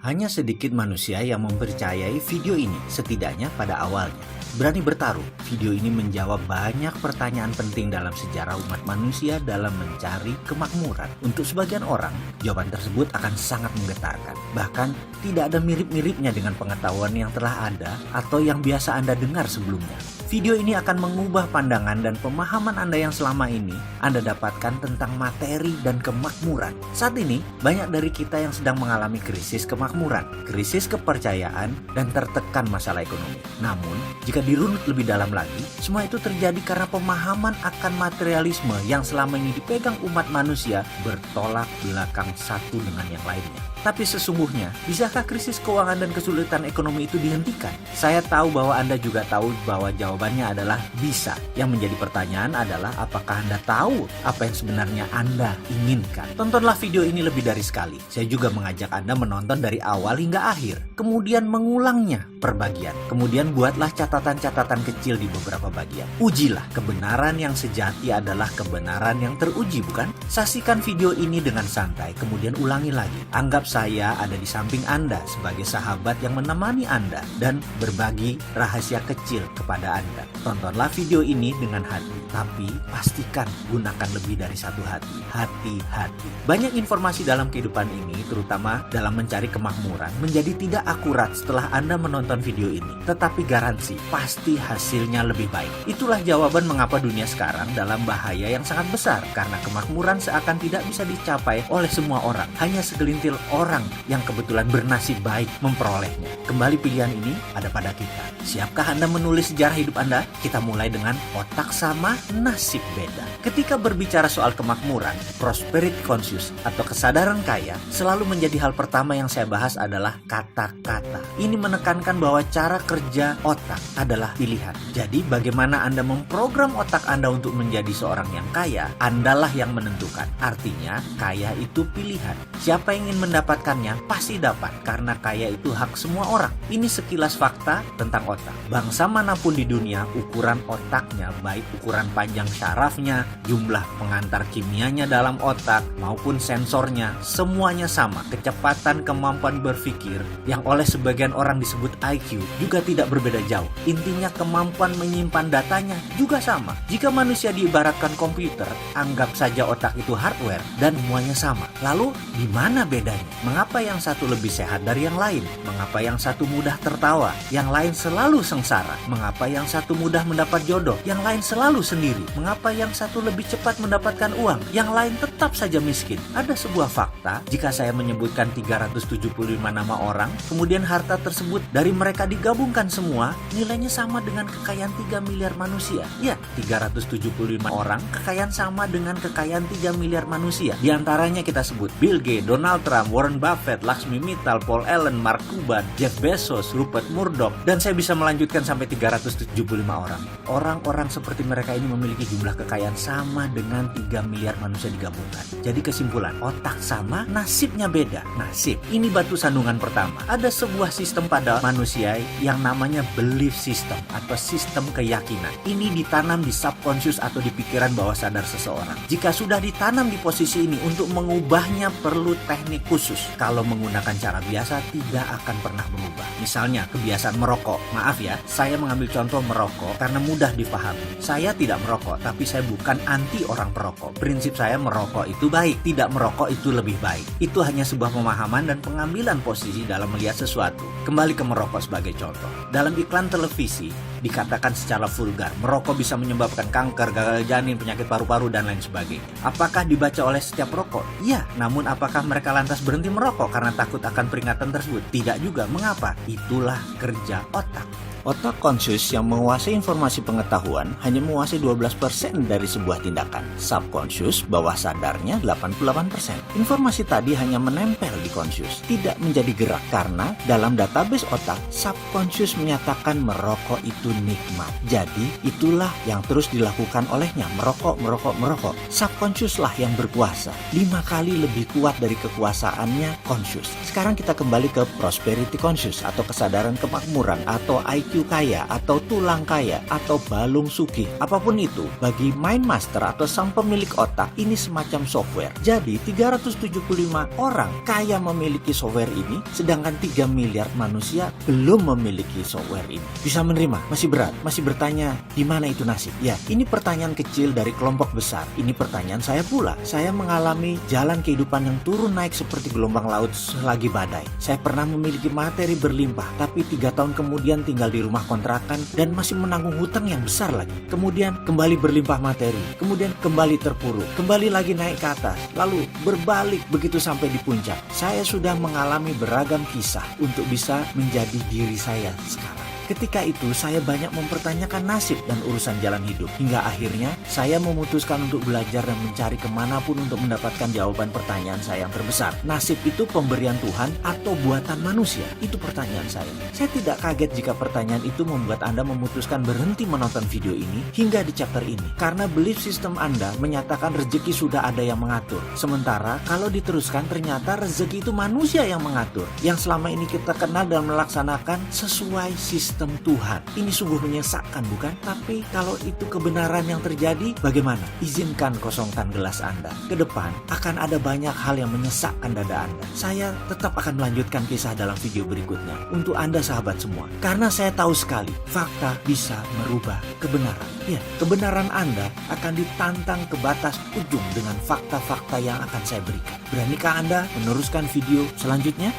Hanya sedikit manusia yang mempercayai video ini, setidaknya pada awalnya. Berani bertaruh, video ini menjawab banyak pertanyaan penting dalam sejarah umat manusia dalam mencari kemakmuran. Untuk sebagian orang, jawaban tersebut akan sangat menggetarkan. Bahkan, tidak ada mirip-miripnya dengan pengetahuan yang telah ada atau yang biasa Anda dengar sebelumnya. Video ini akan mengubah pandangan dan pemahaman Anda yang selama ini Anda dapatkan tentang materi dan kemakmuran. Saat ini, banyak dari kita yang sedang mengalami krisis kemakmuran, krisis kepercayaan, dan tertekan masalah ekonomi. Namun, jika dirunut lebih dalam lagi, semua itu terjadi karena pemahaman akan materialisme yang selama ini dipegang umat manusia bertolak belakang satu dengan yang lainnya. Tapi sesungguhnya, bisakah krisis keuangan dan kesulitan ekonomi itu dihentikan? Saya tahu bahwa Anda juga tahu bahwa jawabannya adalah bisa. Yang menjadi pertanyaan adalah apakah Anda tahu apa yang sebenarnya Anda inginkan? Tontonlah video ini lebih dari sekali. Saya juga mengajak Anda menonton dari awal hingga akhir. Kemudian mengulangnya per bagian. Kemudian buatlah catatan-catatan kecil di beberapa bagian. Ujilah, kebenaran yang sejati adalah kebenaran yang teruji, bukan? Saksikan video ini dengan santai, kemudian ulangi lagi. Anggap saya ada di samping Anda sebagai sahabat yang menemani Anda dan berbagi rahasia kecil kepada Anda. Tontonlah video ini dengan hati, tapi pastikan gunakan lebih dari satu hati. Hati-hati. Banyak informasi dalam kehidupan ini, terutama dalam mencari kemakmuran, menjadi tidak akurat setelah Anda menonton video ini. Tetapi garansi, pasti hasilnya lebih baik. Itulah jawaban mengapa dunia sekarang dalam bahaya yang sangat besar, karena kemakmuran seakan tidak bisa dicapai oleh semua orang. Hanya segelintir orang yang kebetulan bernasib baik memperolehnya. Kembali pilihan ini ada pada kita. Siapkah Anda menulis sejarah hidup Anda? Kita mulai dengan otak sama, nasib beda. Ketika berbicara soal kemakmuran, prosperity conscious atau kesadaran kaya selalu menjadi hal pertama yang saya bahas adalah kata-kata. Ini menekankan bahwa cara kerja otak adalah pilihan. Jadi bagaimana Anda memprogram otak Anda untuk menjadi seorang yang kaya, Andalah yang menentukan. Artinya, kaya itu pilihan. Siapa yang ingin mendapatkannya pasti dapat, karena kaya itu hak semua orang. Ini sekilas fakta tentang otak. Bangsa manapun di dunia, ukuran otaknya, baik ukuran panjang syarafnya, jumlah pengantar kimianya dalam otak, maupun sensornya, semuanya sama. Kecepatan kemampuan berpikir, yang oleh sebagian orang disebut IQ, juga tidak berbeda jauh. Intinya kemampuan menyimpan datanya juga sama. Jika manusia diibaratkan komputer, anggap saja otak itu hardware, dan semuanya sama. Lalu, di mana bedanya? Mengapa yang satu lebih sehat dari yang lain? Mengapa yang satu mudah tertawa? Yang lain selalu sengsara? Mengapa yang satu mudah mendapat jodoh? Yang lain selalu sendiri? Mengapa yang satu lebih cepat mendapatkan uang? Yang lain tetap saja miskin? Ada sebuah fakta, jika saya menyebutkan 375 nama orang, kemudian harta tersebut dari mereka digabungkan semua, nilainya sama dengan kekayaan 3 miliar manusia. Ya, 375 orang, kekayaan sama dengan kekayaan 3 miliar manusia. Di antaranya kita sebut Bill Gates, Donald Trump, Warren Buffett, Laxmi Mittal, Paul Allen, Mark Cuban, Jeff Bezos, Rupert Murdoch, dan saya bisa melanjutkan sampai 375 orang. Orang-orang seperti mereka ini memiliki jumlah kekayaan sama dengan 3 miliar manusia digabungkan. Jadi kesimpulan, otak sama, nasibnya beda. Nasib, ini batu sandungan pertama. Ada sebuah sistem pada manusia yang namanya belief system atau sistem keyakinan. Ini ditanam di subconscious atau di pikiran bawah sadar seseorang. Jika sudah ditanam di posisi ini, untuk mengubahnya perlu teknik khusus. Kalau menggunakan cara biasa tidak akan pernah berubah. Misalnya kebiasaan merokok. Maaf ya, saya mengambil contoh merokok karena mudah dipahami. Saya tidak merokok, tapi saya bukan anti orang perokok. Prinsip saya merokok itu baik, tidak merokok itu lebih baik. Itu hanya sebuah pemahaman dan pengambilan posisi dalam melihat sesuatu. Kembali ke merokok sebagai contoh. Dalam iklan televisi dikatakan secara vulgar, merokok bisa menyebabkan kanker, gagal janin, penyakit paru-paru, dan lain sebagainya. Apakah dibaca oleh setiap perokok? Iya, namun apakah mereka lantas berhenti merokok karena takut akan peringatan tersebut? Tidak juga. Mengapa? Itulah kerja otak. Otak conscious yang menguasai informasi pengetahuan hanya menguasai 12% dari sebuah tindakan. Subconscious, bawah sadarnya 88%. Informasi tadi hanya menempel di conscious, tidak menjadi gerak karena dalam database otak, subconscious menyatakan merokok itu nikmat. Jadi, itulah yang terus dilakukan olehnya, merokok. Subconscious lah yang berkuasa, 5 kali lebih kuat dari kekuasaannya conscious. Sekarang kita kembali ke prosperity conscious atau kesadaran kemakmuran atau IQ IQ kaya atau tulang kaya atau balung sugih, apapun itu, bagi Mind Master atau sang pemilik otak, ini semacam software. Jadi 375 orang kaya memiliki software ini, sedangkan 3 miliar manusia belum memiliki software ini. Bisa menerima? Masih berat? Masih bertanya, di mana itu nasib? Ya, ini pertanyaan kecil dari kelompok besar. Ini pertanyaan saya pula. Saya mengalami jalan kehidupan yang turun naik seperti gelombang laut selagi badai. Saya pernah memiliki materi berlimpah, tapi 3 tahun kemudian tinggal di rumah kontrakan dan masih menanggung hutang yang besar lagi. Kemudian kembali berlimpah materi, kemudian kembali terpuruk, kembali lagi naik ke atas, lalu berbalik begitu sampai di puncak. Saya sudah mengalami beragam kisah untuk bisa menjadi diri saya sekarang. Ketika itu saya banyak mempertanyakan nasib dan urusan jalan hidup. Hingga akhirnya saya memutuskan untuk belajar dan mencari kemanapun untuk mendapatkan jawaban pertanyaan saya yang terbesar. Nasib itu pemberian Tuhan atau buatan manusia? Itu pertanyaan saya. Saya tidak kaget jika pertanyaan itu membuat Anda memutuskan berhenti menonton video ini hingga di chapter ini. Karena belief system Anda menyatakan rezeki sudah ada yang mengatur. Sementara kalau diteruskan ternyata rezeki itu manusia yang mengatur. Yang selama ini kita kenal dan melaksanakan sesuai sistem Tuhan. Ini sungguh menyesakkan, bukan? Tapi kalau itu kebenaran yang terjadi, bagaimana? Izinkan kosongkan gelas Anda. Ke depan akan ada banyak hal yang menyesakkan dada Anda. Saya tetap akan melanjutkan kisah dalam video berikutnya untuk Anda sahabat semua. Karena saya tahu sekali, fakta bisa merubah kebenaran. Ya, kebenaran Anda akan ditantang ke batas ujung dengan fakta-fakta yang akan saya berikan. Beranikah Anda meneruskan video selanjutnya?